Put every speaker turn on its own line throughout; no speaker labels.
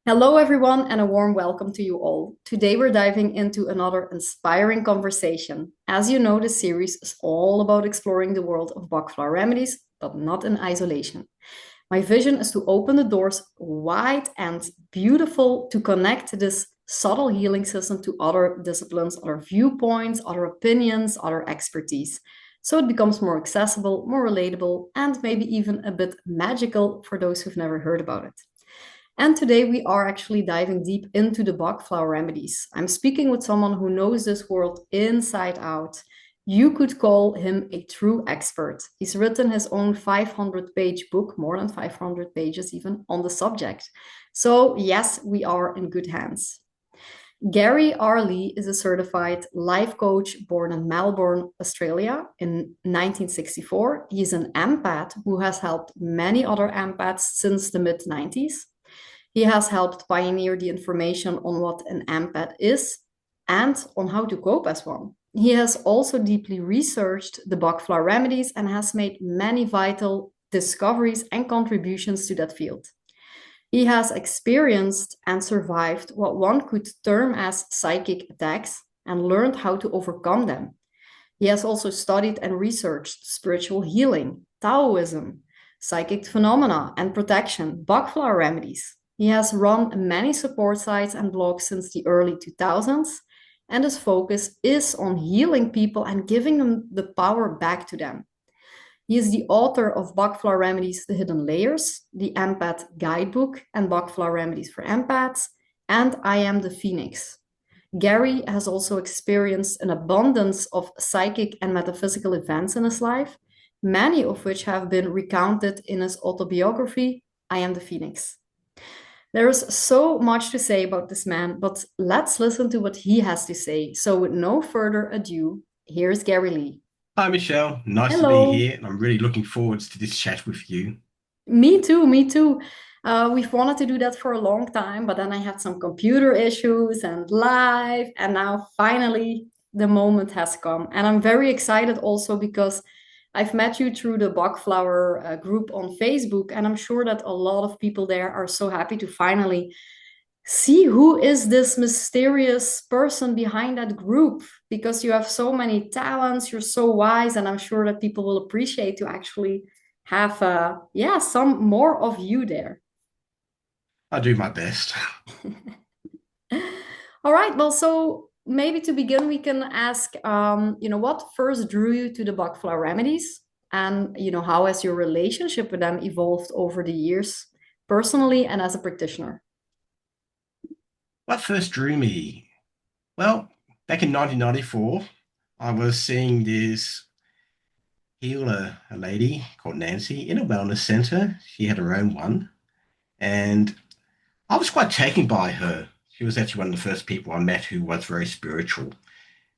Hello, everyone, and a warm welcome to you all. Today, we're diving into another inspiring conversation. As you know, this series is all about exploring the world of Bach Flower Remedies, but not in isolation. My vision is to open the doors wide and beautiful to connect this subtle healing system to other disciplines, other viewpoints, other opinions, other expertise. So it becomes more accessible, more relatable, and maybe even a bit magical for those who've never heard about it. And today we are actually diving deep into the Bach Flower Remedies. I'm speaking with someone who knows this world inside out. You could call him a true expert. He's written his own 500-page book, more than 500 pages even, on the subject. So, yes, we are in good hands. Gary Leigh is a certified life coach born in Melbourne, Australia in 1964. He's an empath who has helped many other empaths since the mid 90s. He has helped pioneer the information on what an empath is and on how to cope as one. He has also deeply researched the Bach Flower remedies and has made many vital discoveries and contributions to that field. He has experienced and survived what one could term as psychic attacks and learned how to overcome them. He has also studied and researched spiritual healing, Taoism, psychic phenomena and protection, Bach Flower remedies. He has run many support sites and blogs since the early 2000s, and his focus is on healing people and giving them the power back to them. He is the author of Bach Flower Remedies, The Hidden Layers, the Empath Guidebook, and Bach Flower Remedies for Empaths, and I Am the Phoenix. Gary has also experienced an abundance of psychic and metaphysical events in his life, many of which have been recounted in his autobiography, I Am the Phoenix. There is so much to say about this man, but let's listen to what he has to say. So, with no further ado, here's Gary Leigh.
Hi, Michelle. Nice to be
Hello.
here, and I'm really looking forward to this chat with you.
Me too, me too. We've wanted to do that for a long time, but then I had some computer issues and life, and now finally the moment has come. And I'm very excited also because I've met you through the Bach Flower group on Facebook, and I'm sure that a lot of people there are so happy to finally see who is this mysterious person behind that group because you have so many talents, you're so wise, and I'm sure that people will appreciate to actually have some more of you there.
I do my best.
All right, well, so maybe to begin we can ask what first drew you to the Bach Flower remedies, and how has your relationship with them evolved over the years, personally and as a practitioner?
What first drew me? Well, back in 1994, I was seeing this healer, a lady called Nancy, in a wellness center. She had her own one, and I was quite taken by her. She was actually one of the first people I met who was very spiritual,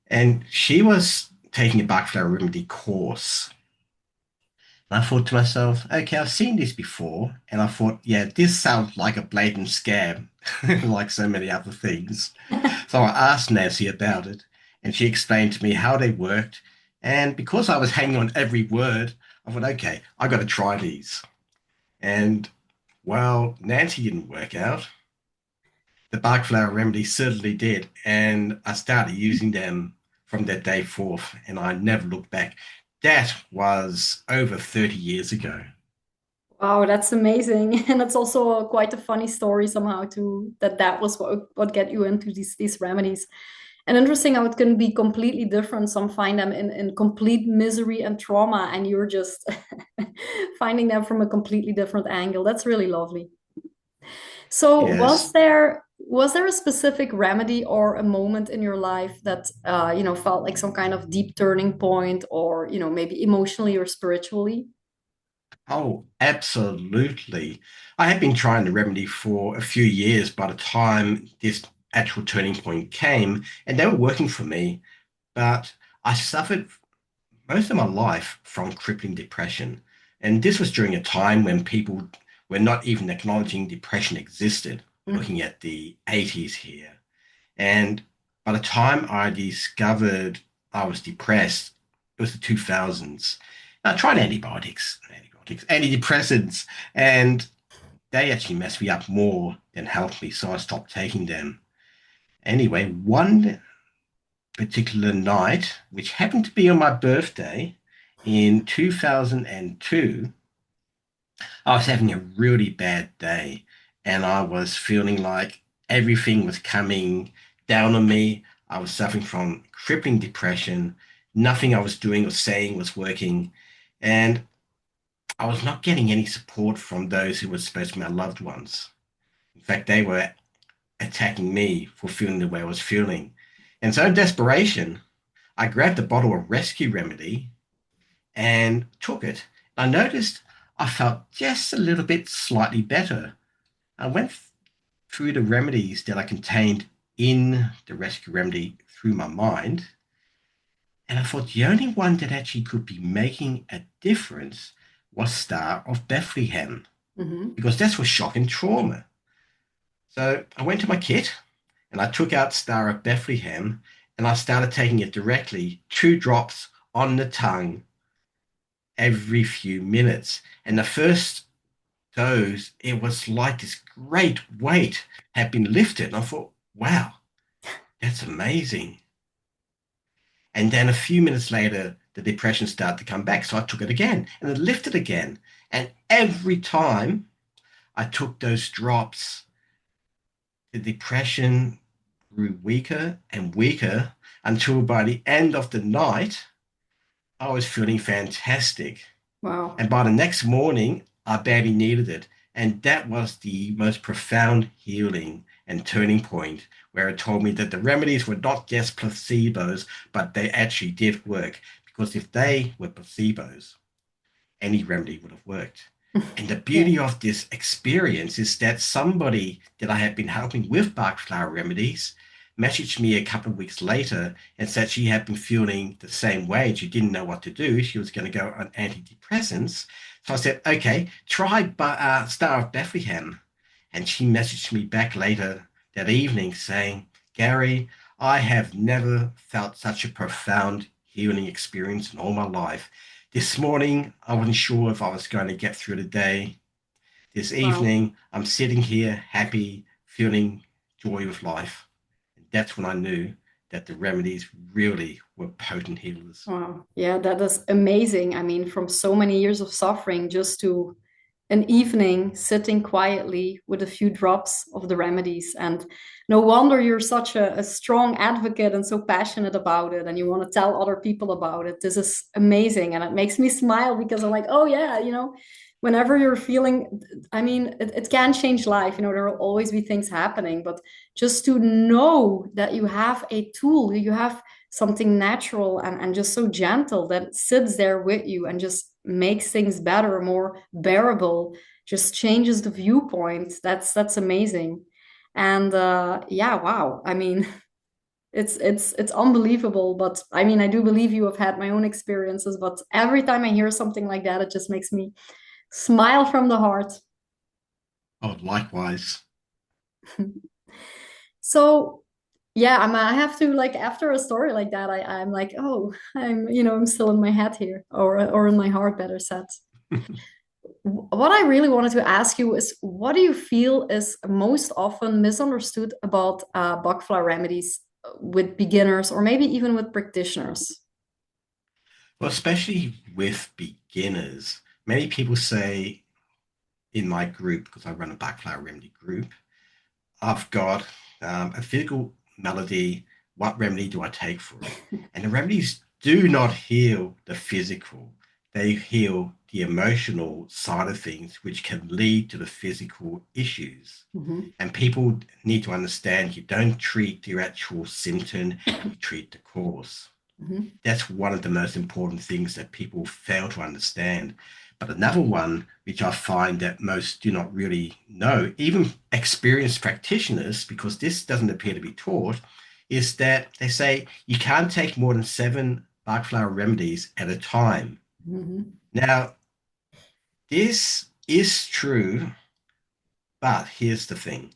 and she was taking a Bach Flower Remedy course. And I thought to myself, okay, I've seen this before. And I thought, yeah, this sounds like a blatant scam, like so many other things. So I asked Nancy about it, and she explained to me how they worked. And because I was hanging on every word, I thought, okay, I got to try these. And well, Nancy didn't work out. The Bach Flower Remedy certainly did. And I started using them from that day forth, and I never looked back. That was over 30 years ago.
Wow, that's amazing. And it's also quite a funny story somehow too, that was what get you into these remedies. And interesting how it can be completely different. Some find them in complete misery and trauma, and you're just finding them from a completely different angle. That's really lovely. So
Yes.
was there a specific remedy or a moment in your life that felt like some kind of deep turning point, or maybe emotionally or spiritually?
Oh, absolutely. I had been trying the remedy for a few years by the time this actual turning point came, and they were working for me. But I suffered most of my life from crippling depression. And this was during a time when people were not even acknowledging depression existed. We're looking at the 80s here. And by the time I discovered I was depressed, it was the 2000s. I tried antidepressants, and they actually messed me up more then helped me, so I stopped taking them. Anyway, one particular night, which happened to be on my birthday in 2002, I was having a really bad day and I was feeling like everything was coming down on me. I was suffering from crippling depression. Nothing I was doing or saying was working. And I was not getting any support from those who were supposed to be my loved ones. In fact, they were attacking me for feeling the way I was feeling. And so, in desperation, I grabbed a bottle of rescue remedy and took it. I noticed I felt just a little bit slightly better. I went through the remedies that I contained in the rescue remedy through my mind, and I thought the only one that actually could be making a difference was Star of Bethlehem,
Hmm.
because that's for shock and trauma. So I went to my kit and I took out Star of Bethlehem and I started taking it directly, 2 drops on the tongue every few minutes. And the first dose, it was like this great weight had been lifted. And I thought, wow, that's amazing. And then a few minutes later, the depression started to come back. So I took it again and it lifted again. And every time I took those drops, the depression grew weaker and weaker until by the end of the night, I was feeling fantastic.
Wow.
And by the next morning, I barely needed it. And that was the most profound healing and turning point where it told me that the remedies were not just placebos, but they actually did work. Because if they were placebos, any remedy would have worked. And the
Yeah.
beauty of this experience is that somebody that I had been helping with Bach Flower Remedies messaged me a couple of weeks later and said she had been feeling the same way. She didn't know what to do. She was going to go on antidepressants. So I said, okay, try Star of Bethlehem. And she messaged me back later that evening saying, Gary, I have never felt such a profound healing experience in all my life. This morning, I wasn't sure if I was going to get through the day. This
Wow.
evening, I'm sitting here happy, feeling joy of life. And that's when I knew that the remedies really were potent healers.
Wow. Yeah, that is amazing. I mean, from so many years of suffering just to an evening sitting quietly with a few drops of the remedies. And no wonder you're such a strong advocate and so passionate about it. And you want to tell other people about it. This is amazing. And it makes me smile because I'm like, oh, yeah, whenever you're feeling, I mean, it can change life. There will always be things happening. But just to know that you have a tool, you have something natural and just so gentle that sits there with you and just makes things better, more bearable, just changes the viewpoint. That's amazing. And yeah, wow. I mean, it's unbelievable. But I mean, I do believe you have had my own experiences. But every time I hear something like that, it just makes me smile from the heart.
Oh, likewise.
So yeah, I have to like after a story like that, I'm like, oh, I'm still in my head here, or in my heart, better said. What I really wanted to ask you is, what do you feel is most often misunderstood about Bach flower remedies with beginners or maybe even with practitioners?
Well, especially with beginners, many people say in my group, because I run a Bach Flower Remedy group, I've got a physical malady. What remedy do I take for it? And the remedies do not heal the physical, they heal the emotional side of things, which can lead to the physical issues.
Mhm.
And people need to understand you don't treat the actual symptom, you treat the cause.
Mhm.
That's one of the most important things that people fail to understand. But another one, which I find that most do not really know, even experienced practitioners, because this doesn't appear to be taught, is that they say you can't take more than 7 Bach flower remedies at a time.
Mhm.
Now, this is true, but here's the thing.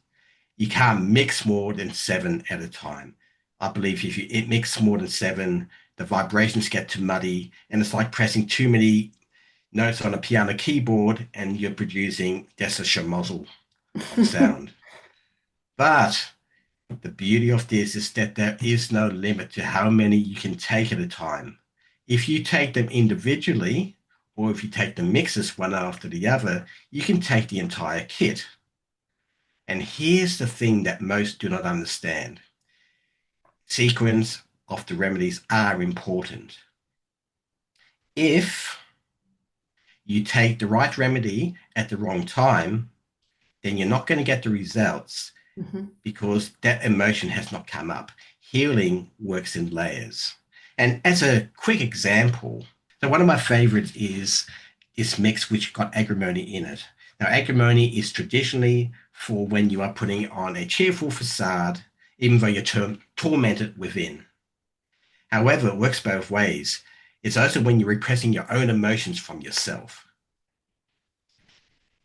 You can't mix more than 7 at a time. I believe if you mix more than 7, the vibrations get too muddy, and it's like pressing too many notes on a piano keyboard, and you're producing just a schmozzle of sound. But the beauty of this is that there is no limit to how many you can take at a time. If you take them individually, or if you take the mixes one after the other, you can take the entire kit. And here's the thing that most do not understand. Sequence of the remedies are important. If you take the right remedy at the wrong time, then you're not going to get the results
Mhm.
because that emotion has not come up. Healing works in layers. And as a quick example, so one of my favorites is this mix which got agrimony in it. Now, agrimony is traditionally for when you are putting on a cheerful facade, even though you're tormented within. However, it works both ways. It's also when you're repressing your own emotions from yourself.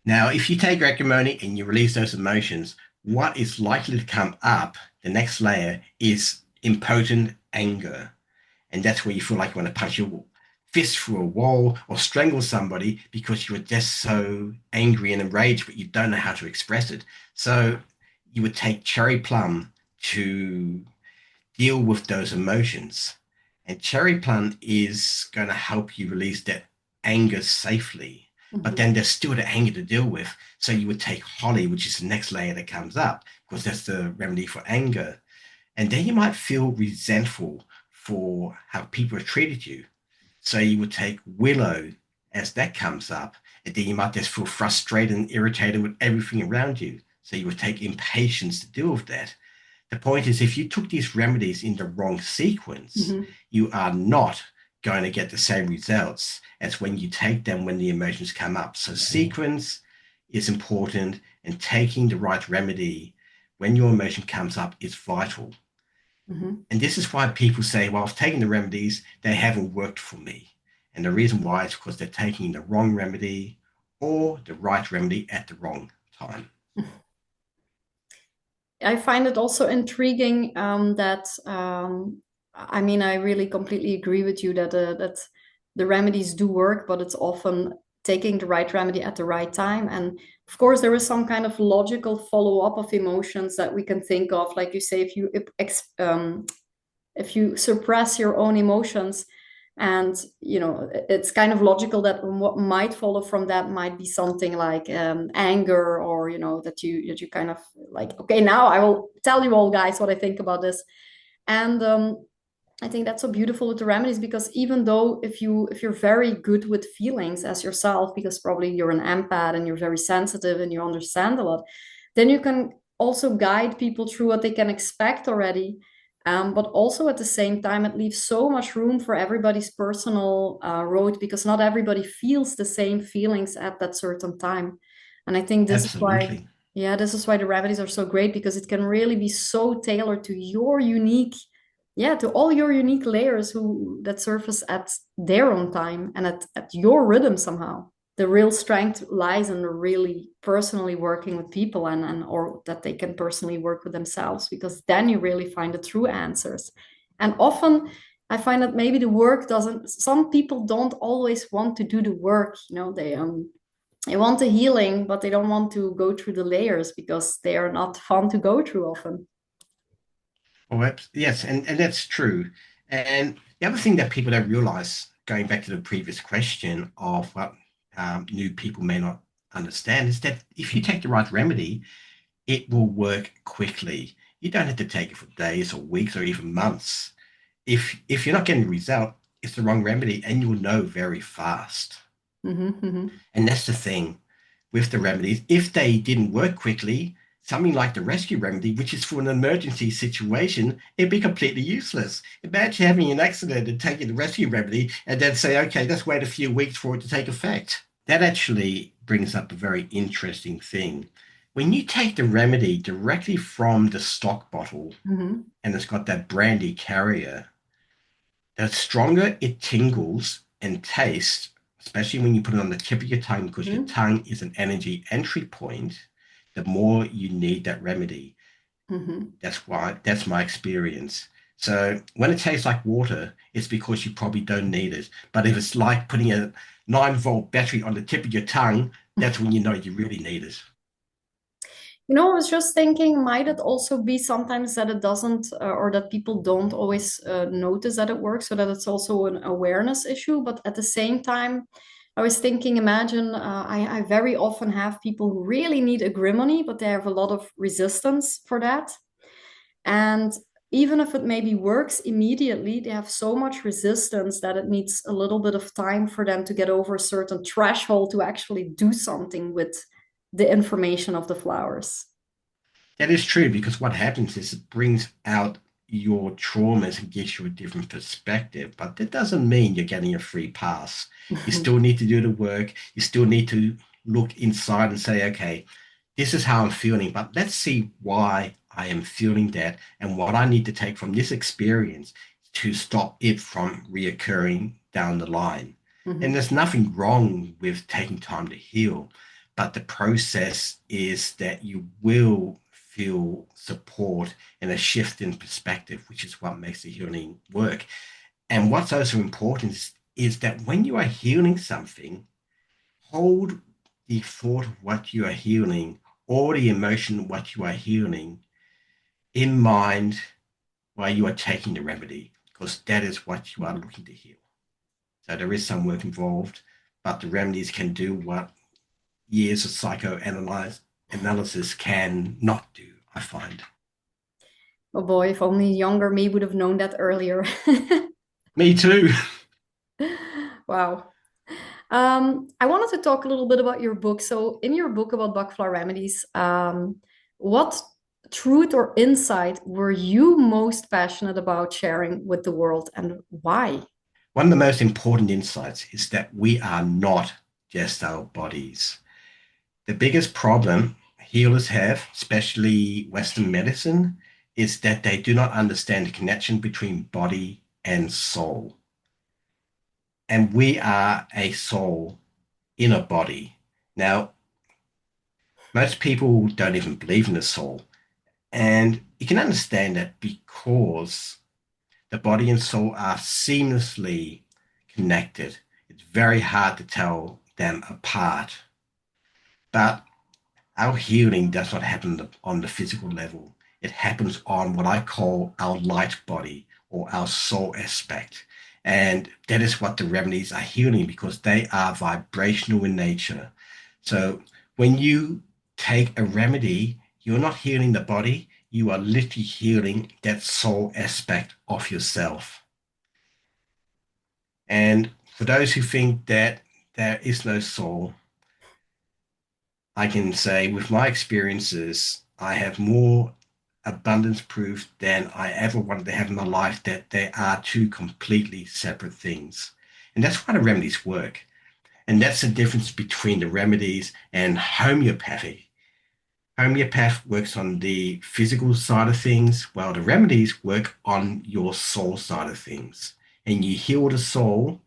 Now, if you take acrimony and you release those emotions, what is likely to come up, the next layer, is impotent anger. And that's where you feel like you want to punch your fist through a wall or strangle somebody because you're just so angry and enraged, but you don't know how to express it. So you would take cherry plum to deal with those emotions. And cherry plum is going to help you release that anger safely. But
Mhm.
then there's still the anger to deal with. So you would take holly, which is the next layer that comes up, because that's the remedy for anger. And then you might feel resentful for how people have treated you. So you would take willow as that comes up. And then you might just feel frustrated and irritated with everything around you. So you would take impatience to deal with that. The point is, if you took these remedies in the wrong sequence,
Mhm.
you are not going to get the same results as when you take them when the emotions come up. So, sequence is important, and taking the right remedy when your emotion comes up is vital.
Mhm.
And this is why people say, well, I've taken the remedies, they haven't worked for me. And the reason why is because they're taking the wrong remedy or the right remedy at the wrong time.
I find it also intriguing that I mean I really completely agree with you that the remedies do work, but it's often taking the right remedy at the right time. And of course, there is some kind of logical follow-up of emotions that we can think of, like you say, if you suppress your own emotions, and it's kind of logical that what might follow from that might be something like anger, or that you kind of like, okay, now I will tell you all guys what I think about this. And I think that's so beautiful with the remedies, because even though if you're very good with feelings as yourself, because probably you're an empath and you're very sensitive and you understand a lot, then you can also guide people through what they can expect already. But also at the same time, it leaves so much room for everybody's personal road, because not everybody feels the same feelings at that certain time. And I think this is why,
Absolutely.
yeah, this is why the remedies are so great, because it can really be so tailored to your unique, yeah, to all your unique layers who that surface at their own time and at your rhythm somehow. The real strength lies in really personally working with people, and or that they can personally work with themselves, because then you really find the true answers. And often I find that maybe the work doesn't, some people don't always want to do the work, they want the healing, but they don't want to go through the layers because they are not fun to go through often.
Oh, yes, and that's true. And the other thing that people don't realize, going back to the previous question of what new people may not understand, is that if you take the right remedy, it will work quickly. You don't have to take it for days or weeks or even months. If you're not getting the result, it's the wrong remedy, and you'll know very fast.
Mhm, mhm.
And that's the thing with the remedies. If they didn't work quickly, something like the rescue remedy, which is for an emergency situation, it'd be completely useless. Imagine having an accident and taking the rescue remedy and then say, okay, let's wait a few weeks for it to take effect. That actually brings up a very interesting thing. When you take the remedy directly from the stock bottle
Mhm.
and it's got that brandy carrier, the stronger it tingles and tastes, especially when you put it on the tip of your tongue, because your
Mhm.
tongue is an energy entry point, the more you need that remedy.
Mhm.
That's my experience. So when it tastes like water, it's because you probably don't need it. But if it's like putting a 9-volt battery on the tip of your tongue, that's when you know you really need it.
I was just thinking, might it also be sometimes that it doesn't, or that people don't always notice that it works, so that it's also an awareness issue. But at the same time, I was thinking, imagine I very often have people who really need agrimony, but they have a lot of resistance for that. And even if it maybe works immediately, they have so much resistance that it needs a little bit of time for them to get over a certain threshold to actually do something with the information of the flowers.
That is true because what happens is it brings out your traumas and gives you a different perspective. But that doesn't mean you're getting a free pass. You still need to do the work. You still need to look inside and say, okay, this is how I'm feeling, but let's see why I am feeling that and what I need to take from this experience to stop it from reoccurring down the line. And
Mhm.
there's nothing wrong with taking time to heal, but the process is that you will feel support and a shift in perspective, which is what makes the healing work. And what's also important is that when you are healing something, hold the thought of what you are healing or the emotion of what you are healing in mind while you are taking the remedy, because that is what you are looking to heal. So there is some work involved, but the remedies can do what years of psychoanalysis can not do, I find.
Oh boy, if only younger me would have known that earlier.
Me too.
Wow. I wanted to talk a little bit about your book. So, in your book about Bach Flower Remedies, what truth or insight were you most passionate about sharing with the world, and why?
One of the most important insights is that we are not just our bodies. The biggest problem healers have, especially Western medicine, is that they do not understand the connection between body and soul. And we are a soul in a body. Now, most people don't even believe in the soul. And you can understand that because the body and soul are seamlessly connected. It's very hard to tell them apart. But our healing does not happen on the physical level. It happens on what I call our light body or our soul aspect. And that is what the remedies are healing because they are vibrational in nature. So when you take a remedy, you're not healing the body, you are literally healing that soul aspect of yourself. And for those who think that there is no soul, I can say with my experiences, I have more abundance proof than I ever wanted to have in my life that they are two completely separate things. And that's why the remedies work. And that's the difference between the remedies and homeopathy. Homeopath works on the physical side of things, while the remedies work on your soul side of things. And you heal the soul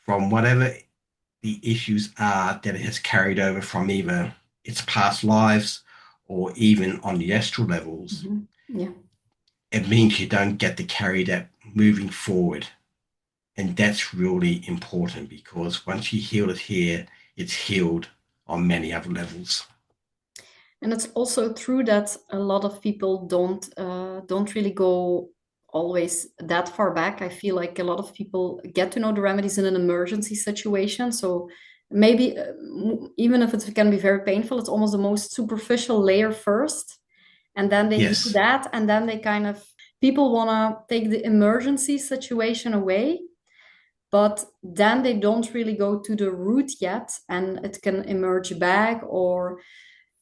from whatever the issues are that it has carried over from either its past lives or even on the astral levels.
Mhm. Yeah.
It means you don't get to carry that moving forward. And that's really important because once you heal it here, it's healed on many other levels.
And it's also true that a lot of people don't really go always that far back. I feel like a lot of people get to know the remedies in an emergency situation. So maybe even if it can be very painful, it's almost the most superficial layer first, and then they do
Yes.
that, and then they kind of people want to take the emergency situation away, but then they don't really go to the root yet, and it can emerge back. Or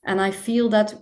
and I feel that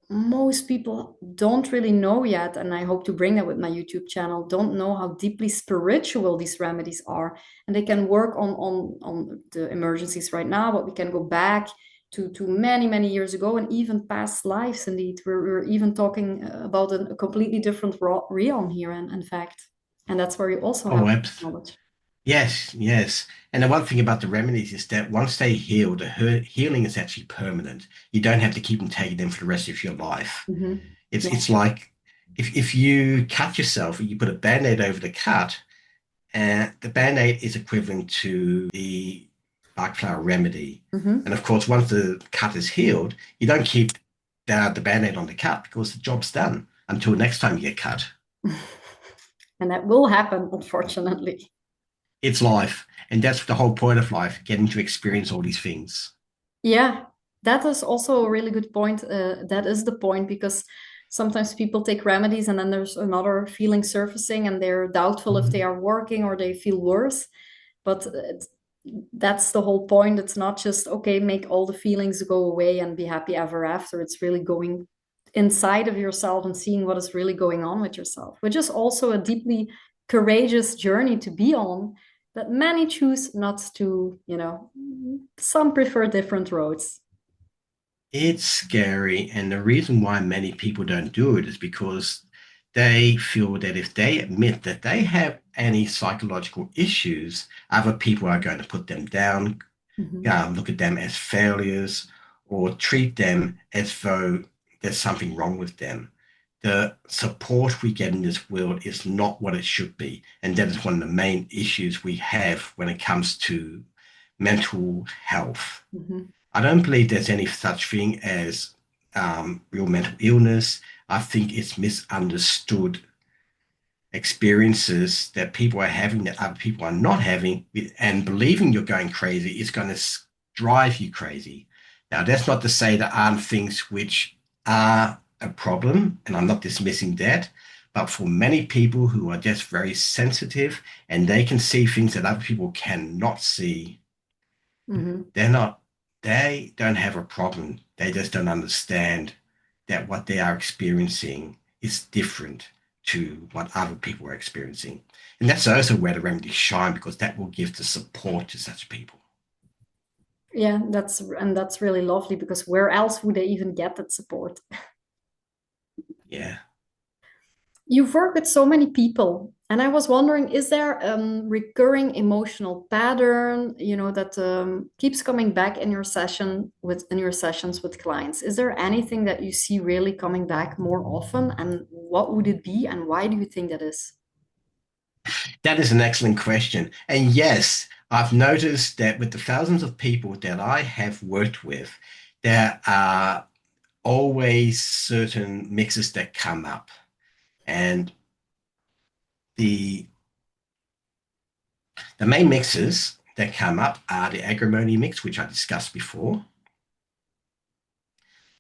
most people don't really know yet, and I hope to bring that with my YouTube channel, don't know how deeply spiritual these remedies are. And they can work on the emergencies right now, but we can go back to many, many years ago and even past lives, indeed. We're even talking about a completely different realm here, and in fact. And that's where you also have
Oh, absolutely.
knowledge.
Yes, yes. And the one thing about the remedies is that once they heal, the healing is actually permanent. You don't have to keep on taking them for the rest of your life.
Hmm. Yeah.
It's like if you cut yourself and you put a band-aid over the cut, and the band-aid is equivalent to the Bach Flower remedy. And
Hmm.
of course, once the cut is healed, you don't keep the band-aid on the cut because the job's done until next time you get cut.
And that will happen, unfortunately.
It's life. And that's the whole point of life, getting to experience all these things.
Yeah, that is also a really good point. That is the point because sometimes people take remedies and then there's another feeling surfacing and they're doubtful if they
Mhm.
are working or they feel worse. But that's the whole point. It's not just, okay, make all the feelings go away and be happy ever after. It's really going inside of yourself and seeing what is really going on with yourself, which is also a deeply courageous journey to be on that many choose not to, some prefer different roads.
It's scary. And the reason why many people don't do it is because they feel that if they admit that they have any psychological issues, other people are going to put them down,
Mhm.
look at them as failures, or treat them as though there's something wrong with them. The support we get in this world is not what it should be. And that is one of the main issues we have when it comes to mental health.
Mhm.
I don't believe there's any such thing as real mental illness. I think it's misunderstood experiences that people are having that other people are not having, and believing you're going crazy is going to drive you crazy. Now, that's not to say there aren't things which are a problem, and I'm not dismissing that. But for many people who are just very sensitive and they can see things that other people cannot see,
Mhm.
they're not, they don't have a problem. They just don't understand that what they are experiencing is different to what other people are experiencing. And that's also where the remedies shine because that will give the support to such people.
Yeah, that's really lovely because where else would they even get that support?
Yeah.
You've worked with so many people, and I was wondering, is there a recurring emotional pattern, that keeps coming back in your sessions with clients? Is there anything that you see really coming back more often, and what would it be, and why do you think that is?
That is an excellent question. And yes, I've noticed that with the thousands of people that I have worked with, there are always certain mixes that come up. And the The main mixes that come up are the agrimony mix, which I discussed before.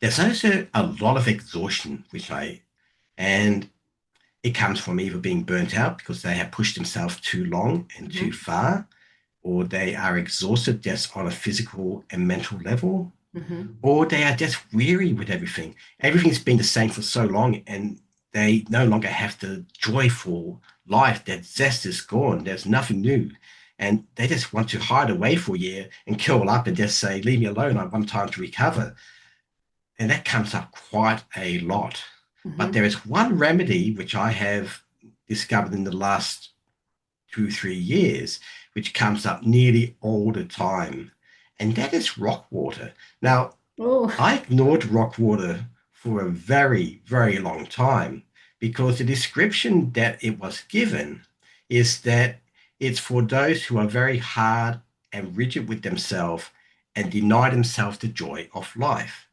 There's also a lot of exhaustion, and it comes from either being burnt out because they have pushed themselves too long and too
Hmm.
far, or they are exhausted just on a physical and mental level,
Hmm.
or they are just weary with everything. Everything's been the same for so long, and they no longer have the joyful life. That zest is gone. There's nothing new. And they just want to hide away for a year and curl up and just say, leave me alone. I want time to recover. And that comes up quite a lot. But there
Hmm.
is one remedy which I have discovered in the last 2, 3 years, which comes up nearly all the time. And that is rock water. Now,
Oh.
I ignored rock water for a very, very long time because the description that it was given is that it's for those who are very hard and rigid with themselves and deny themselves the joy of life.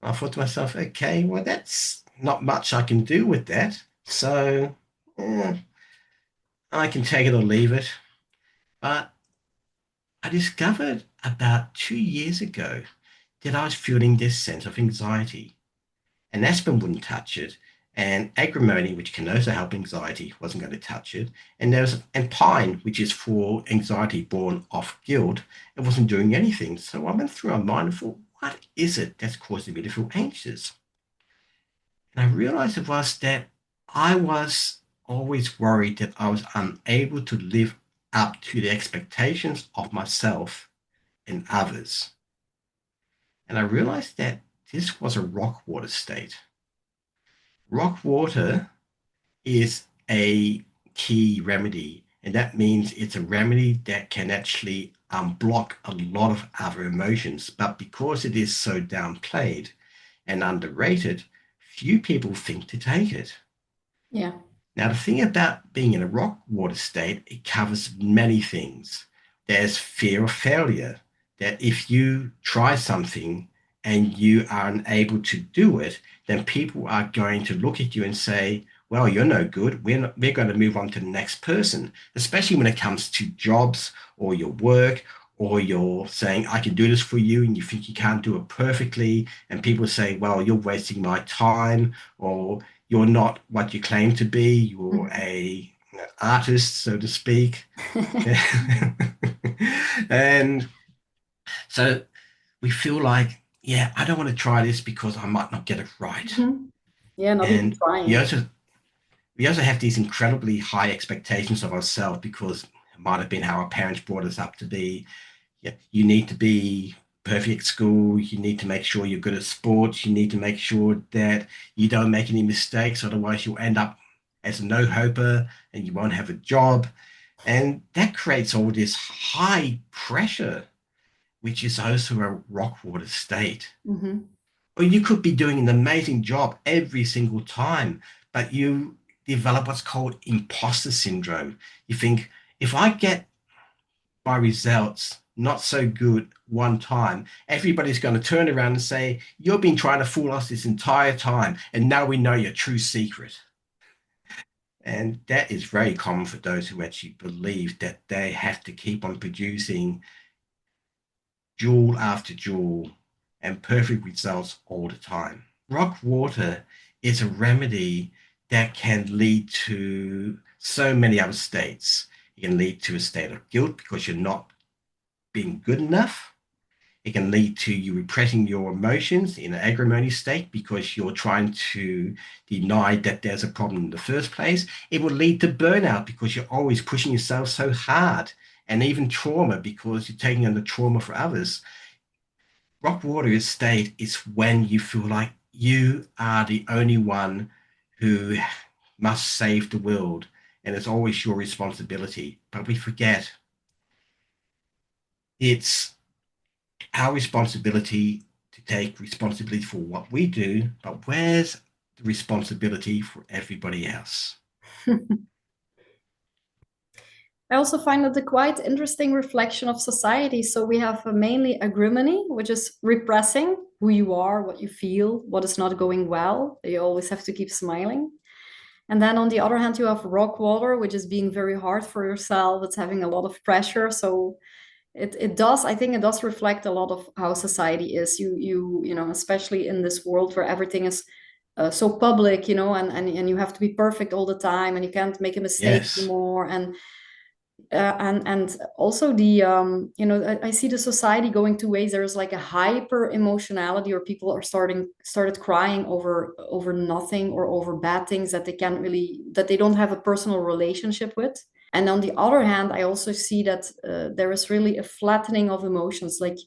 I thought to myself, okay, well, that's not much I can do with that. So I can take it or leave it. But I discovered about 2 years ago that I was feeling this sense of anxiety. And aspirin wouldn't touch it. And agrimony, which can also help anxiety, wasn't going to touch it. And pine, which is for anxiety born of guilt, it wasn't doing anything. So I went through my mind and thought, what is it that's causing me to feel anxious? And I realized it was that I was always worried that I was unable to live up to the expectations of myself and others. And I realized that this was a rock water state. Rock water is a key remedy, and that means it's a remedy that can actually unblock a lot of other emotions. But because it is so downplayed and underrated, few people think to take it.
Yeah.
Now, the thing about being in a rock water state, it covers many things. There's fear of failure, that if you try something and you are unable to do it, then people are going to look at you and say, well, you're no good. We're going to move on to the next person, especially when it comes to jobs or your work, or you're saying, I can do this for you, and you think you can't do it perfectly. And people say, well, you're wasting my time, or you're not what you claim to be. You're an artist, so to speak. And so we feel like, yeah, I don't want to try this because I might not get it right.
Mhm. Yeah, not even
And we
trying.
also we also have these incredibly high expectations of ourselves because it might have been how our parents brought us up to be. Yeah, you need to be perfect at school. You need to make sure you're good at sports. You need to make sure that you don't make any mistakes, otherwise you'll end up as a no-hoper and you won't have a job. And that creates all this high pressure, which is also a rock water state.
Hmm.
Or you could be doing an amazing job every single time, but you develop what's called imposter syndrome. You think, if I get my results not so good one time, everybody's going to turn around and say, you've been trying to fool us this entire time, and now we know your true secret. And that is very common for those who actually believe that they have to keep on producing jewel after jewel and perfect results all the time. Rock water is a remedy that can lead to so many other states. It can lead to a state of guilt because you're not being good enough. It can lead to you repressing your emotions in an agrimony state because you're trying to deny that there's a problem in the first place. It will lead to burnout because you're always pushing yourself so hard, and even trauma because you're taking on the trauma for others. Rock water state is when you feel like you are the only one who must save the world, and it's always your responsibility. But we forget it's our responsibility to take responsibility for what we do, but where's the responsibility for everybody else?
I also find that a quite interesting reflection of society. So we have mainly agrimony, which is repressing who you are, what you feel, what is not going well. You always have to keep smiling. And then on the other hand, you have rock water, which is being very hard for yourself. It's having a lot of pressure. So it does, I think it does reflect a lot of how society is. You know, especially in this world where everything is so public, and you have to be perfect all the time and you can't make a mistake
Yes,
anymore. And also I see the society going two ways. There's like a hyper emotionality, or people are started crying over nothing or over bad things that they don't have a personal relationship with. And on the other hand, I also see that there is really a flattening of emotions. Like,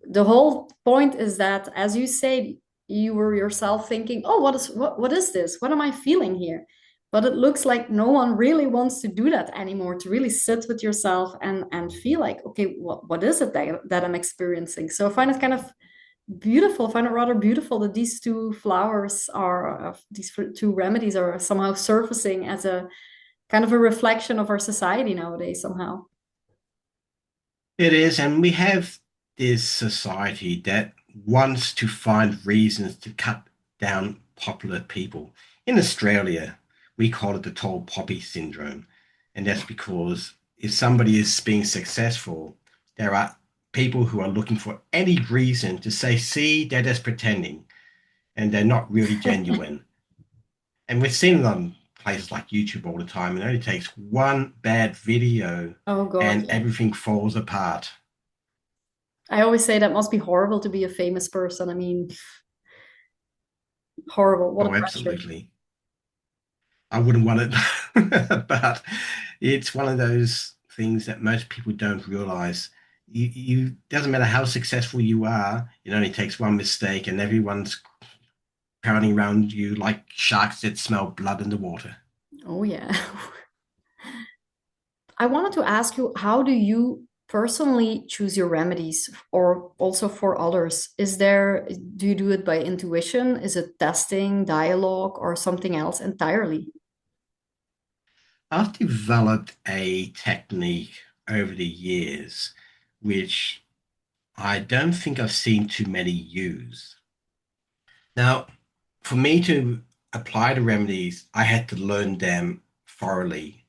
the whole point is that, as you say, you were yourself thinking, oh, what is this, what am I feeling here? But it looks like no one really wants to do that anymore, to really sit with yourself and feel like, okay, what is it that I'm experiencing? So I find it kind of beautiful, I find it rather beautiful that these two flowers are, these two remedies are somehow surfacing as a kind of a reflection of our society nowadays somehow.
it is. And we have this society that wants to find reasons to cut down popular people. In Australia, we call it the tall poppy syndrome. And that's because if somebody is being successful, there are people who are looking for any reason to say, see, they're just pretending and they're not really genuine. And we're seeing it on places like YouTube all the time. It only takes one bad video
Oh God,
and
yeah.
everything falls apart.
I always say that must be horrible to be a famous person. I mean, horrible. What a
Oh,
pressure.
absolutely. I wouldn't want it, but it's one of those things that most people don't realize. You doesn't matter how successful you are, it only takes one mistake and everyone's crowding around you like sharks that smell blood in the water.
Oh yeah. I wanted to ask you, how do you personally choose your remedies, or also for others? Do you do it by intuition? Is it testing, dialogue, or something else entirely?
I've developed a technique over the years, which I don't think I've seen too many used. Now, for me to apply the remedies, I had to learn them thoroughly.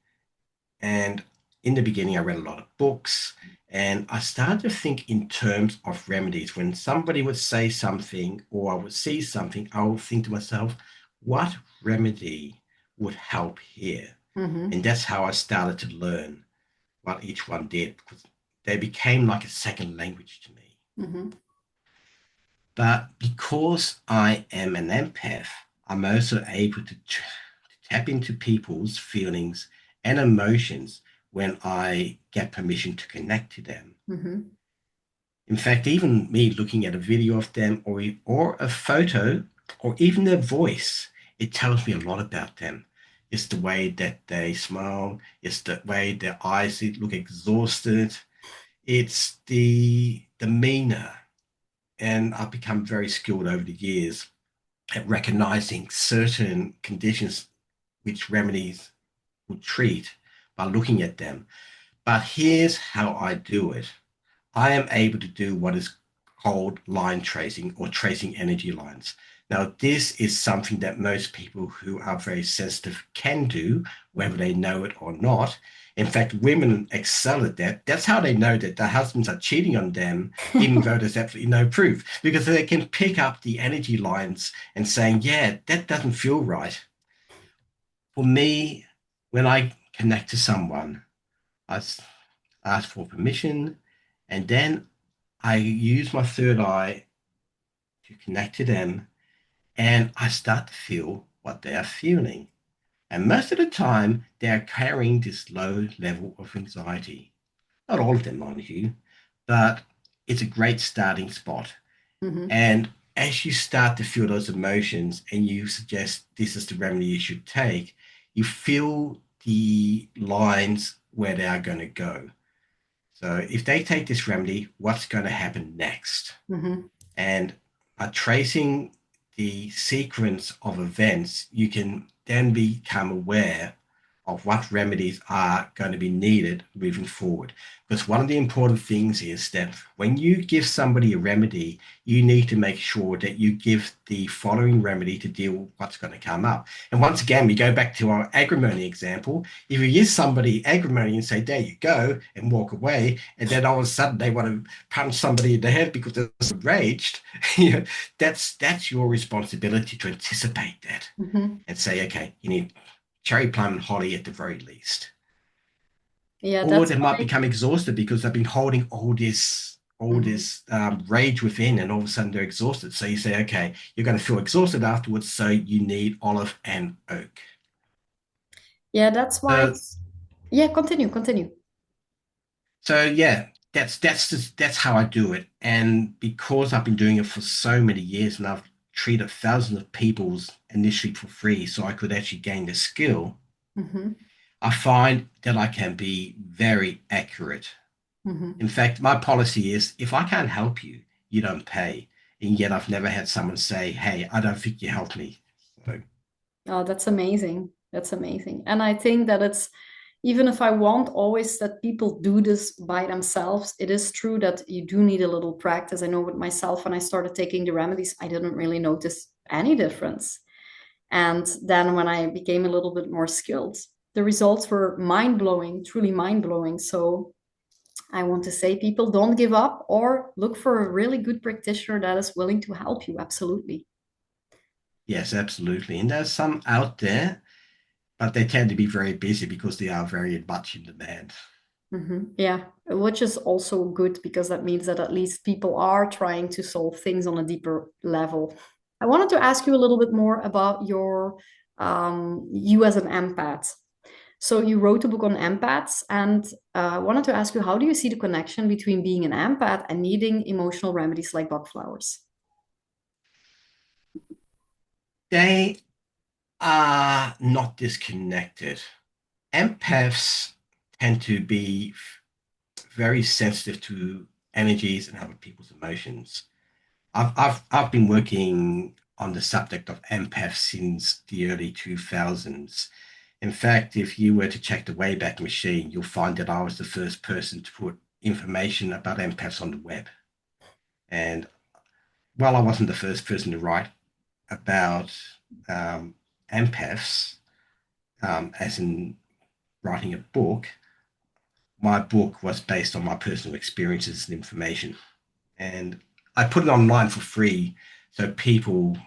And in the beginning, I read a lot of books and I started to think in terms of remedies. When somebody would say something or I would see something, I would think to myself, what remedy would help here?
Mm-hmm.
And that's how I started to learn what each one did because they became like a second language to me.
Mm-hmm.
But because I am an empath, I'm also able to tap into people's feelings and emotions when I get permission to connect to them.
Mm-hmm.
In fact, even me looking at a video of them or a photo or even their voice, it tells me a lot about them. It's the way that they smile, it's the way their eyes look exhausted, it's the demeanor. And I've become very skilled over the years at recognizing certain conditions which remedies would treat by looking at them. But here's how I do it. I am able to do what is called line tracing or tracing energy lines. Now, this is something that most people who are very sensitive can do, whether they know it or not. In fact, women excel at that. That's how they know that their husbands are cheating on them, even though there's absolutely no proof, because they can pick up the energy lines and saying, yeah, that doesn't feel right. For me, when I connect to someone, I ask for permission and then I use my third eye to connect to them and I start to feel what they are feeling. And most of the time, they are carrying this low level of anxiety. Not all of them, mind you, but it's a great starting spot.
Mm-hmm.
And as you start to feel those emotions and you suggest this is the remedy you should take, you feel the lines where they are going to go. So if they take this remedy, what's going to happen next?
Mm-hmm.
And by tracing the sequence of events, you can then become aware of what remedies are going to be needed moving forward. Because one of the important things is that when you give somebody a remedy, you need to make sure that you give the following remedy to deal with what's going to come up. And once again, we go back to our agrimony example. If you give somebody agrimony and say, there you go, and walk away, and then all of a sudden they want to punch somebody in the head because they're enraged, you know, that's your responsibility to anticipate that
Mm-hmm.
and say, okay, you need cherry plum and holly at the very least.
Yeah,
Or
that's
they might
why.
become exhausted because they've been holding all
Mhm.
this rage within, and all of a sudden they're exhausted. So you say, okay, you're going to feel exhausted afterwards, so you need olive and oak.
Yeah, that's why
So,
it's. Yeah, continue, continue.
so yeah, that's how I do it. And because I've been doing it for so many years, and I've treated thousands of people initially for free, so I could actually gain the skill.
Mm-hmm.
I find that I can be very accurate.
Mm-hmm.
In fact, my policy is if I can't help you, you don't pay. And yet I've never had someone say, hey, I don't think you helped me. So,
Oh, that's amazing. That's amazing. And I think that it's, even if I want always that people do this by themselves, it is true that you do need a little practice. I know with myself, when I started taking the remedies, I didn't really notice any difference. And then when I became a little bit more skilled, the results were mind blowing, truly mind blowing. So I want to say, people don't give up or look for a really good practitioner that is willing to help you. Absolutely.
yes, absolutely. And there's some out there, but they tend to be very busy because they are very much in demand.
Yeah, which is also good because that means that at least people are trying to solve things on a deeper level. I wanted to ask you a little bit more about you as an empath. So you wrote a book on empaths, and I wanted to ask you, how do you see the connection between being an empath and needing emotional remedies like Bach flowers?
They are not disconnected. Empaths tend to be very sensitive to energies and other people's emotions. I've been working on the subject of empaths since the early 2000s. In fact, if you were to check the Wayback Machine, you'll find that I was the first person to put information about empaths on the web. And while I wasn't the first person to write about um, empaths, as in writing a book, my book was based on my personal experiences and information. And I put it online for free so people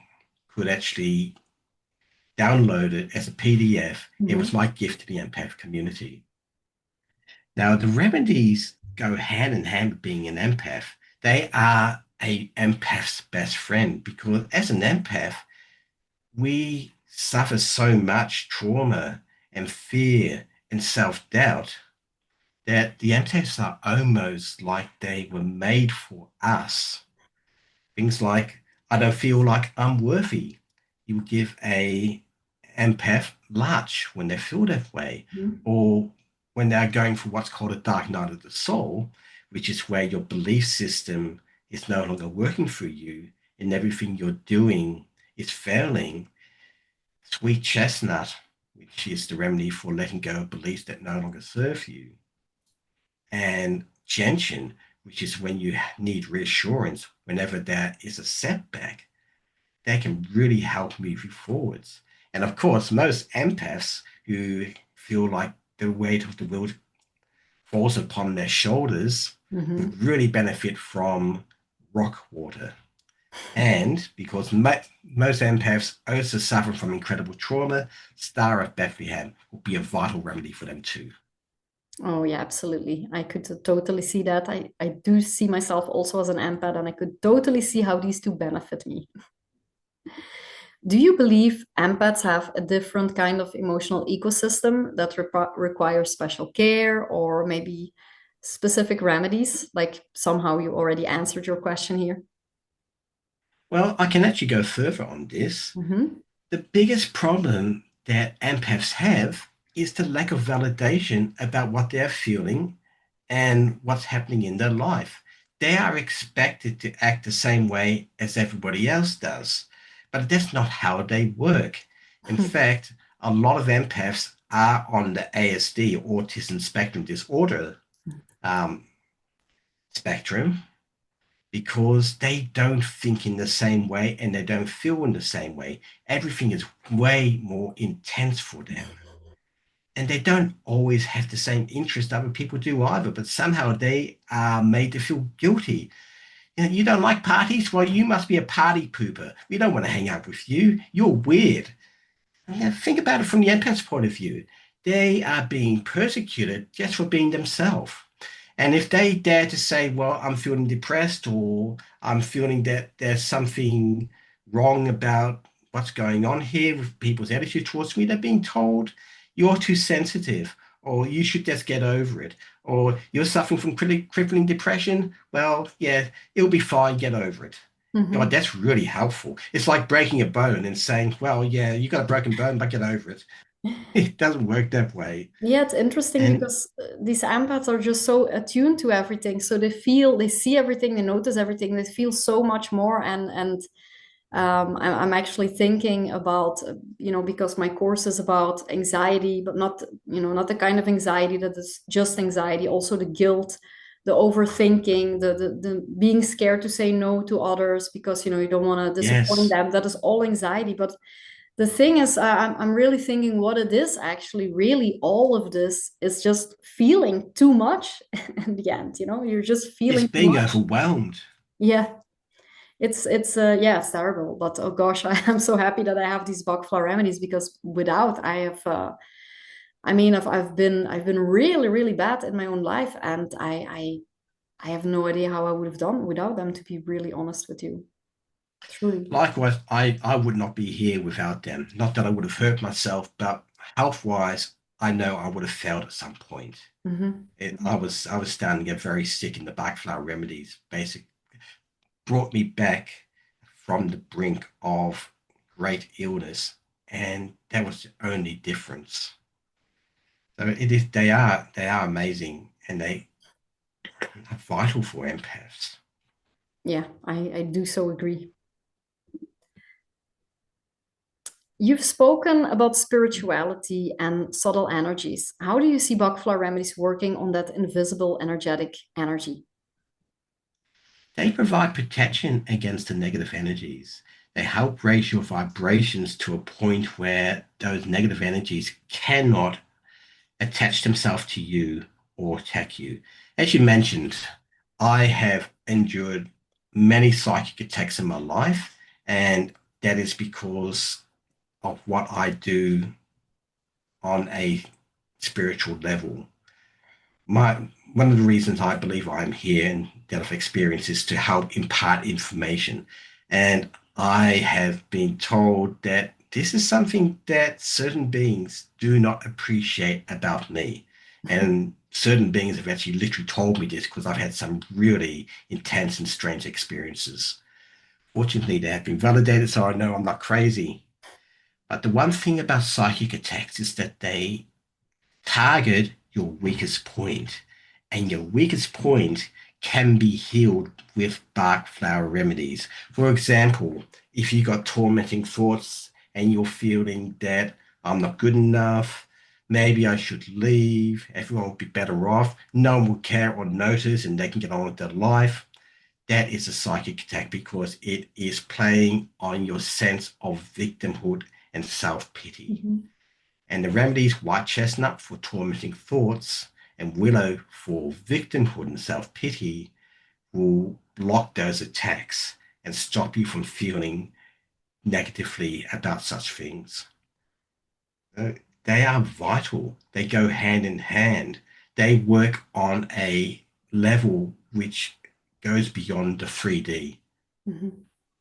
could actually download it as a PDF. It was
Mhm.
my gift to the empath community. Now, the remedies go hand in hand with being an empath. They are a empath's best friend because as an empath, we suffer so much trauma and fear and self-doubt that the empaths are almost like they were made for us. Things like, I don't feel like I'm worthy. You would give a empath large when they feel that way,
Mhm.
or when they're going for what's called a dark night of the soul, which is where your belief system is no longer working for you and everything you're doing is failing. Sweet chestnut, which is the remedy for letting go of beliefs that no longer serve you, and gentian, which is when you need reassurance whenever there is a setback, that can really help move you forwards. And of course, most empaths who feel like the weight of the world falls upon their shoulders would
Mhm.
really benefit from rock water. And because most empaths also suffer from incredible trauma, Star of Bethlehem will be a vital remedy for them too.
Oh yeah, absolutely. I could totally see that. I do see myself also as an empath, and I could totally see how these two benefit me. Do you believe empaths have a different kind of emotional ecosystem that requires special care or maybe specific remedies? Like somehow you already answered your question here.
Well, I can actually go further on this.
Hmm.
The biggest problem that empaths have is the lack of validation about what they're feeling and what's happening in their life. They are expected to act the same way as everybody else does, but that's not how they work. In fact, a lot of empaths are on the ASD, autism spectrum disorder um, spectrum, because they don't think in the same way and they don't feel in the same way. Everything is way more intense for them. And they don't always have the same interest other people do either, but somehow they are made to feel guilty. You know, you don't like parties? Well, you must be a party pooper. We don't want to hang out with you. You're weird. And think about it from the empath's point of view. They are being persecuted just for being themselves. And if they dare to say, well, I'm feeling depressed or I'm feeling that there's something wrong about what's going on here with people's attitude towards me, they're being told you're too sensitive or you should just get over it or you're suffering from crippling depression. Well, yeah, it'll be fine. Get over it. God,
Hmm.
that's really helpful. It's like breaking a bone and saying, well, yeah, you got a broken bone, but get over it. It doesn't work that way.
Yeah, it's interesting
And
because these empaths are just so attuned to everything. So they feel, they see everything, they notice everything, they feel so much more. And I'm actually thinking about, because my course is about anxiety, but not, not the kind of anxiety that is just anxiety, also the guilt, the overthinking, the being scared to say no to others because, you don't want to disappoint
yes,
them. That is all anxiety. But the thing is, I'm really thinking what it is actually, really, all of this is just feeling too much in the end, you're just
it's
feeling too
being
much.
overwhelmed.
Yeah. Yeah, it's terrible, but oh gosh, I am so happy that I have these Bach Flower Remedies because without I have I mean I've been really really bad in my own life, and I have no idea how I would have done without them, to be really honest with you. Truly.
Likewise, I would not be here without them. Not that I would have hurt myself, but health-wise, I know I would have failed at some point.
Hmm.
I was starting to get very sick, and the Bach Flower Remedies basically brought me back from the brink of great illness, and that was the only difference. So it is they are amazing, and they are vital for empaths.
Yeah, I do so agree. You've spoken about spirituality and subtle energies. How do you see Bach Flower Remedies working on that invisible energetic energy?
They provide protection against the negative energies. They help raise your vibrations to a point where those negative energies cannot attach themselves to you or attack you. As you mentioned, I have endured many psychic attacks in my life, and that is because of what I do on a spiritual level. My One of the reasons I believe I'm here and that I've experienced is to help impart information. And I have been told that this is something that certain beings do not appreciate about me. And certain beings have actually literally told me this because I've had some really intense and strange experiences. Fortunately, they have been validated, so I know I'm not crazy. But the one thing about psychic attacks is that they target your weakest point, and your weakest point can be healed with Bach Flower Remedies. For example, if you got tormenting thoughts and you're feeling that I'm not good enough, maybe I should leave, everyone will be better off, no one will care or notice, and they can get on with their life. That is a psychic attack because it is playing on your sense of victimhood and self pity.
Mhm.
And the remedies white chestnut for tormenting thoughts and willow for victimhood and self pity will block those attacks and stop you from feeling negatively about such things. Uh, They are vital, they go hand in hand, they work on a level which goes beyond the 3D.
Mhm.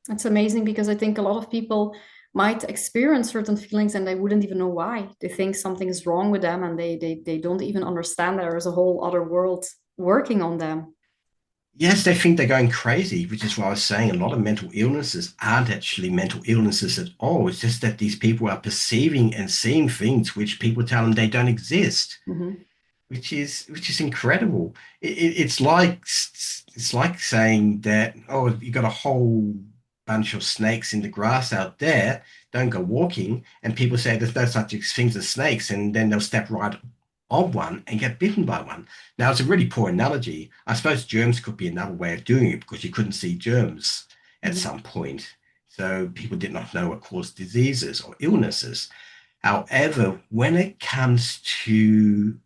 It's amazing because I think a lot of people might experience certain feelings and they wouldn't even know why. They think something is wrong with them and they don't even understand there is a whole other world working on them.
Yes, they think they're going crazy, which is why I was saying a lot of mental illnesses aren't actually mental illnesses at all. It's just that these people are perceiving and seeing things which people tell them they don't exist,
Mhm.
which is incredible. It's like saying that, oh, you got a whole bunch of snakes in the grass out there, don't go walking, and people say there's no such things as snakes, and then they'll step right on one and get bitten by one. Now it's a really poor analogy. I suppose germs could be another way of doing it because you couldn't see germs at
Mhm.
some point. So people did not know what caused diseases or illnesses. However, when it comes to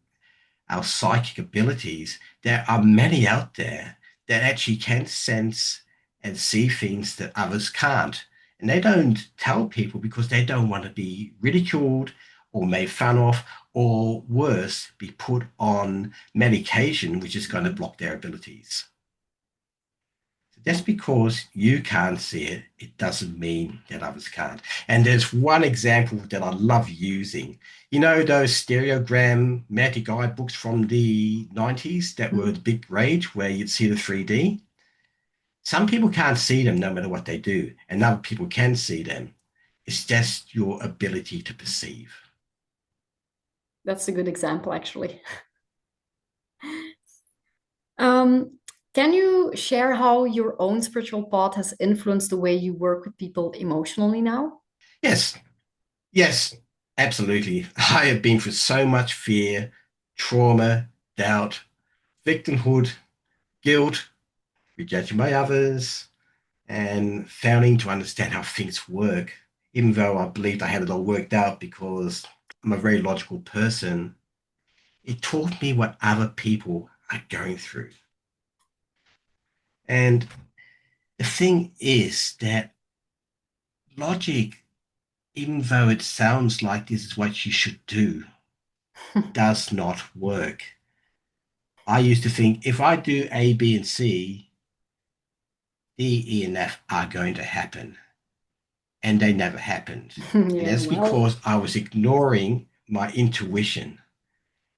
our psychic abilities, there are many out there that actually can sense and see things that others can't. And they don't tell people because they don't want to be ridiculed or made fun of, or worse, be put on medication, which is going to block their abilities. Just because you can't see it, it doesn't mean that others can't. And there's one example that I love using. You know those stereogram magic guidebooks from the 90s that were the
Mhm.
big rage where you'd see the 3D? Some people can't see them no matter what they do, and other people can see them. It's just your ability to perceive.
That's a good example, actually. Um, can you share how your own spiritual path has influenced the way you work with people emotionally now?
Yes, yes, absolutely. I have been through so much fear, trauma, doubt, victimhood, guilt, rejection by others, and failing to understand how things work, even though I believed I had it all worked out because I'm a very logical person. It taught me what other people are going through. And the thing is that logic, even though it sounds like this is what you should do, does not work. I used to think if I do A, B, and C, D, E, and F are going to happen. And they never happened. And
Yeah,
that's
well,
because I was ignoring my intuition.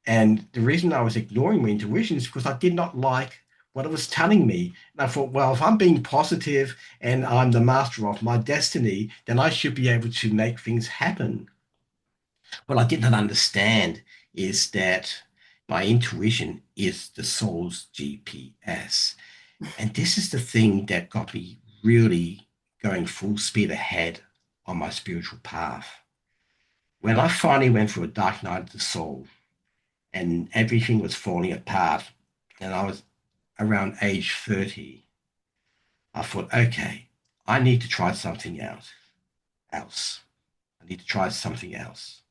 And the reason I was ignoring my intuition is because I did not like what it was telling me. And I thought, well, if I'm being positive and I'm the master of my destiny, then I should be able to make things happen. What I did not understand is that my intuition is the soul's GPS. And this is the thing that got me really going full speed ahead on my spiritual path. When I finally went through a dark night of the soul and everything was falling apart, and I was around age 30, I thought, okay, I need to try something else. I need to try something else.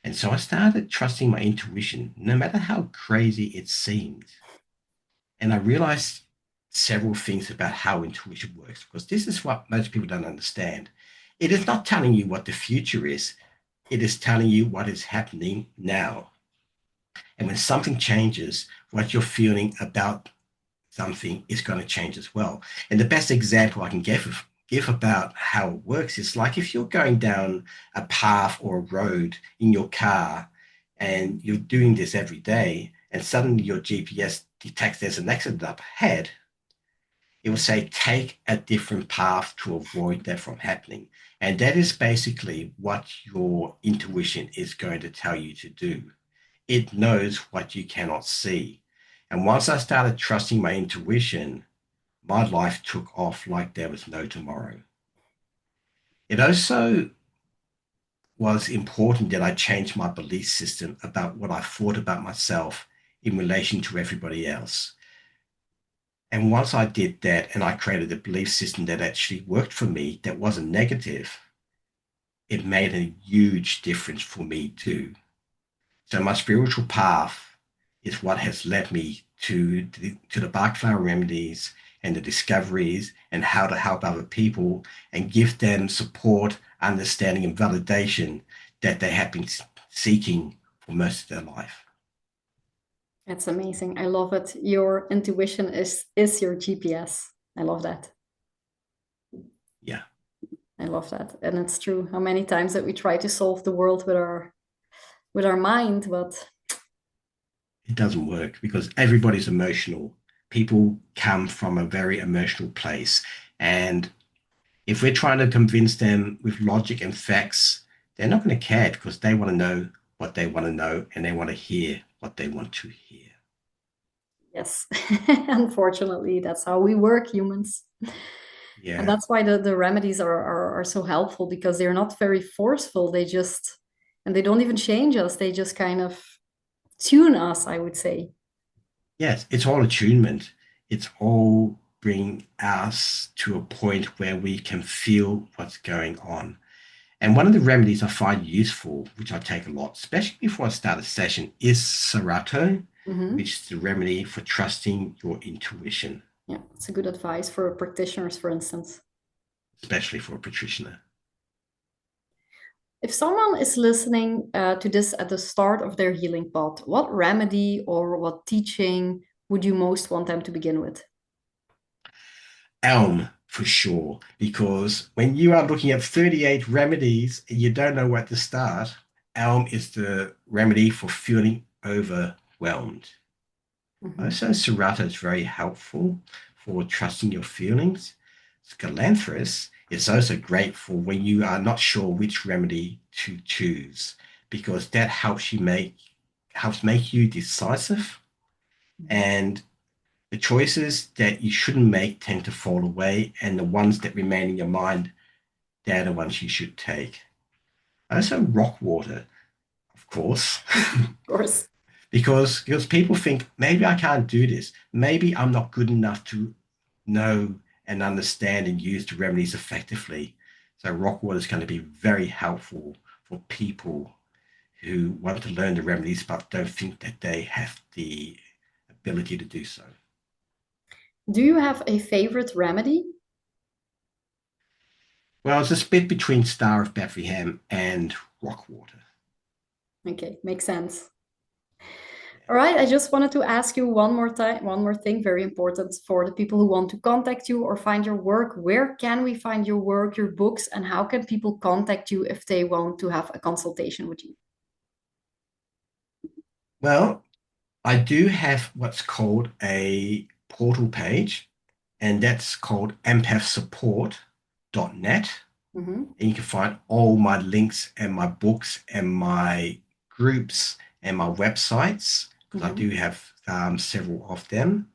And so I started trusting my intuition, no matter how crazy it seemed. And I realized several things about how intuition works, because this is what most people don't understand. It is not telling you what the future is, it is telling you what is happening now. And when something changes, what you're feeling about something is going to change as well. And the best example I can give about how it works is like if you're going down a path or a road in your car and you're doing this every day, and suddenly your GPS detects there's an accident up ahead, it will say take a different path to avoid that from happening. And that is basically what your intuition is going to tell you to do. It knows what you cannot see. And once I started trusting my intuition, my life took off like there was no tomorrow. It also was important that I changed my belief system about what I thought about myself in relation to everybody else. And once I did that and I created a belief system that actually worked for me, that wasn't negative, it made a huge difference for me too. So my spiritual path is what has led me to the Bach Flower Remedies and the discoveries and how to help other people and give them support, understanding, and validation that they have been seeking for most of their life.
That's amazing. I love it. Your intuition is your GPS. I love that.
Yeah,
I love that. And it's true how many times that we try to solve the world with our mind, but
it doesn't work because everybody's emotional. People come from a very emotional place. And if we're trying to convince them with logic and facts, they're not going to care because they want to know what they want to know and they want to hear what they want to hear.
yes, unfortunately, that's how we work, humans. And
Yeah.
that's why the remedies are so helpful because they're not very forceful. And they don't even change us. They just kind of tune us, I would say.
Yes, it's all attunement. It's all bring us to a point where we can feel what's going on. And one of the remedies I find useful, which I take a lot, especially before I start a session, is Serato,
Hmm.
which is the remedy for trusting your intuition,
Yeah, it's a good advice for practitioners, for instance.
especially for a practitioner.
If someone is listening to this at the start of their healing path, what remedy or what teaching would you most want them to begin with?
Elm for sure, because when you are looking at 38 remedies and you don't know where to start, Elm is the remedy for feeling overwhelmed.
Mhm.
Also, Serato is very helpful for trusting your feelings. Scalanthus is also great for when you are not sure which remedy to choose, because that helps make you decisive, and the choices that you shouldn't make tend to fall away, and the ones that remain in your mind, they're the ones you should take. Also, rock water, of course,
Of course.
because people think maybe I can't do this. Maybe I'm not good enough to know and understand and use the remedies effectively. So rock water is going to be very helpful for people who want to learn the remedies but don't think that they have the ability to do so.
Do you have a favorite remedy?
Well, it's a split between Star of Bethlehem and Rockwater.
Okay, makes sense.
Yeah.
All right, I just wanted to ask you one more time, one more thing, very important for the people who want to contact you or find your work. Where can we find your work, your books, and how can people contact you if they want to have a consultation with you?
Well, I do have what's called a portal page, and that's called empathsupport.net.
Mhm.
And you can find all my links and my books and my groups and my websites because I do
Mhm.
have several of them.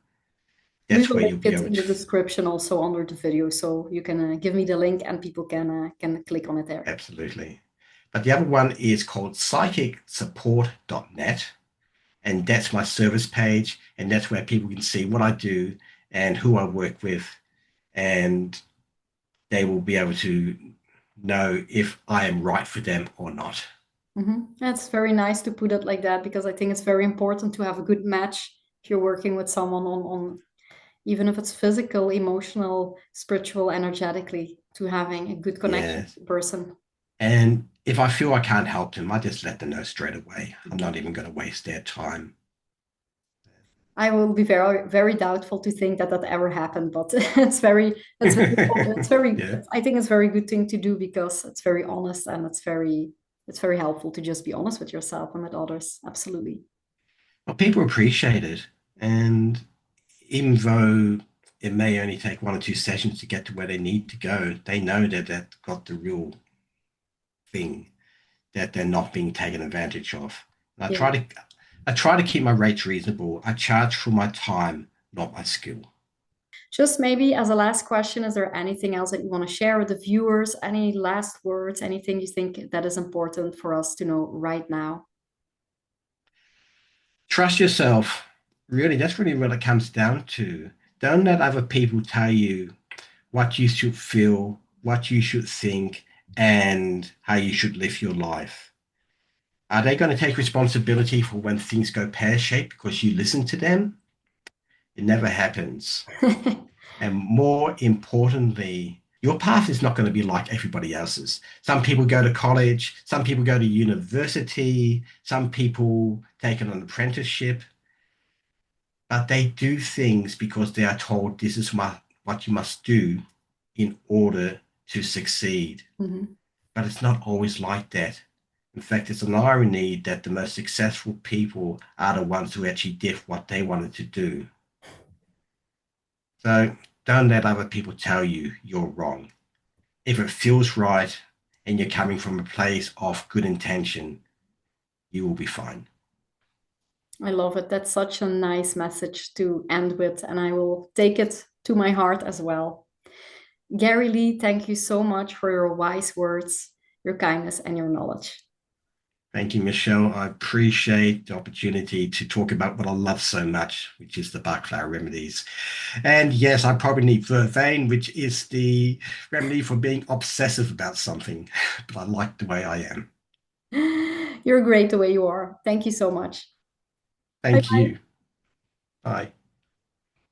We
That's
will
where you'll
link
be
it
able
in
to.
the description also under the video, so you can give me the link and people can click on it there.
Absolutely. But the other one is called psychicsupport.net, and that's my service page, and that's where people can see what I do and who I work with, and they will be able to know if I am right for them or not.
That's very nice to put it like that because I think it's very important to have a good match if you're working with someone on even if it's physical, emotional, spiritual, energetically, to having a good connection with
Yes.
the person.
And if I feel I can't help them, I just let them know straight away. I'm
Okay.
not even going to waste their time.
I will be very, very doubtful to think that that ever happened, but it's very,
Yeah.
I think it's a very good thing to do because it's very honest and it's very helpful to just be honest with yourself and with others. Absolutely.
Well, people appreciate it. And even though it may only take 1 or 2 sessions to get to where they need to go, they know that they've got the real thing, that they're not being taken advantage of. And
Yeah.
I try to keep my rates reasonable. I charge for my time, not my skill.
Just maybe as a last question, is there anything else that you want to share with the viewers? Any last words? Anything you think that is important for us to know right now?
Trust yourself. Really, that's really what it comes down to. Don't let other people tell you what you should feel, what you should think, and how you should live your life. Are they going to take responsibility for when things go pear-shaped because you listen to them? It never happens. And more importantly, your path is not going to be like everybody else's. Some people go to college, some people go to university, some people take an apprenticeship, but they do things because they are told this is what you must do in order to succeed.
Mhm.
But it's not always like that. In fact, it's an irony that the most successful people are the ones who actually did what they wanted to do. So don't let other people tell you you're wrong. If it feels right and you're coming from a place of good intention, you will be fine.
I love it. That's such a nice message to end with, and I will take it to my heart as well. Gary Leigh, thank you so much for your wise words, your kindness, and your knowledge.
Thank you, Michelle. I appreciate the opportunity to talk about what I love so much, which is the Bach Flower Remedies. And yes, I probably need vervain, which is the remedy for being obsessive about something, but I like the way I am.
You're great the way you are. Thank you so much. Bye
Thank
bye.
you. Bye.